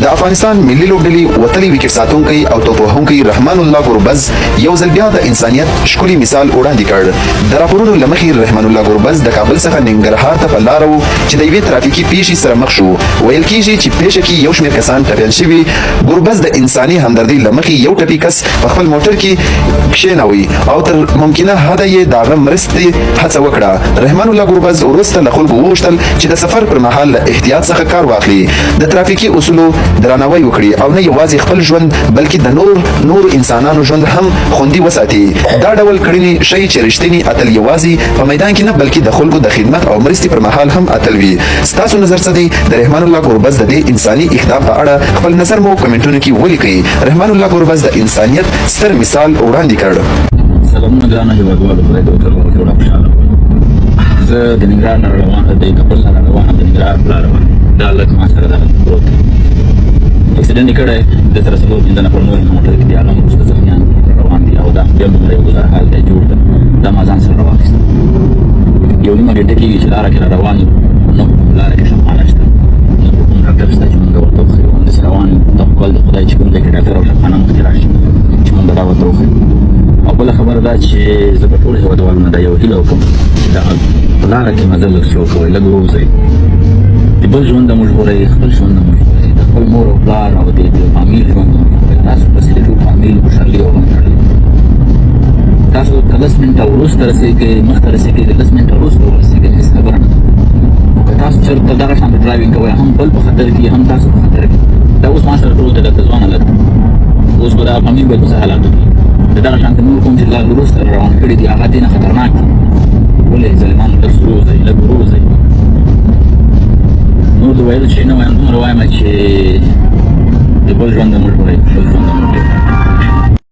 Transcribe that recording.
د افغانستان ملي لوبډلې وتلي وکټ ساتونکي او توپ وهونکي رحمان الله ګوربز یو ځل بیا د انسانیت ښکلي مثال وړاندې کړ. د راپورونو له مخې رحمان الله ګوربز د کابل څخه ننګرهار ته په لاره و چې د یوې ترافیکي پیښې سره مخ شو. ویل کېږي چې پیښه کې یو شمېر کسان ټپیان شوي. ګوربز د انساني همدردۍ له مخې یو ټپي کس په خپل موټر کې کښېنوي او تر ممکنه حده یې د هغه مرستې هڅه وکړه. رحمان الله ګوربز وروسته له خلکو وغوښتل چې د سفر پر مهال له احتیاط څخه کار واخلي، د ترافیکي اصولو درناوی وکړي او نه یوازې خپل ژوند بلکې د نور انسانانو ژوند هم خوندي وساتي. دا ډول کړنې ښیي چې رښتینی اتل یوازې په میدان کې نه بلکې د خلکو د خدمت او مرستې پر مهال هم اتل وي. ستاسو نظر څه دی؟ د رحمان الله ګوربز د دې انساني اقدام په اړه خپل نظر مو کمنټونو کې ولیکئ. رحمان الله ګوربز د انسانیت ستر مثال وړاندې کړ. سلامونه ګرانه هیوادوالو، خدای دې وکړي جوړه خوشحاله وي. زه د ننګرهار نه روانه د کابل نه روانه د ننګرهار په لاره وم. دا هلک ما سره دغلته پروت دی. اکسیډنټ یې کړی، ده سره څلور پنځه نفر نور موټر کې دي، هغه هم وروسته زخمیان روان دي او دا بیا دومره یو ګزار حال دی جوړ کړ. دا ما ځان سره راواخیسته. یو نیمه ګنټه کېږي چې لاره کې را روان یو، نه خو لاره کې شمعانه شته، نه خو کوم ډاکټر شته چې مونږ ورته وښیو. همداسې روان یو، دا خو کول د خدای چې کوم ځای کې ډاکټر او شفخانه مخکې راشي چې مونږ به دا ورته وښیو. او بله خبره دا چې زه به ټولو هېوادوالو نه دا یو هیله وکړم چې دا په لاره کې مزل لږ سلو کوئ، لږ ورو وځئ. د بل ژوند نه مو ژغورئ، خپل ژوند نه مو ژغورئ، د خپل مور او پلار او د فامیل ژوند نه مو ژغورئ. تاسو پسې د ټول فامیل خوشحالي او غم تړلی. تاسو که 10 منټه وروسته رسېږئ، مخته رسېږئ، د 10 منټه وروسته ورسېږئ، هېڅ خبره نه ده. نو که تاسو چېرته دغه شانته ډرایوینګ کوئ، هم بل په خطر کې هم تاسو په خطر کې. دا اوس ما سره پروت دی، دلته ځوان هلک اوس به دغه فامیل به په څه حالاتو کې د دغه شانته نور کوم چې لا وروسته روان کړي دي هغه دې نه خطرناک دي. ولې ظالمانو لږ ورو وځئ، لږ ورو وځئ. نور د ویلو شی نه وایم، دومره وایم چې د بل ژوند نه مو ژغورئ، خپل ژوند نه مو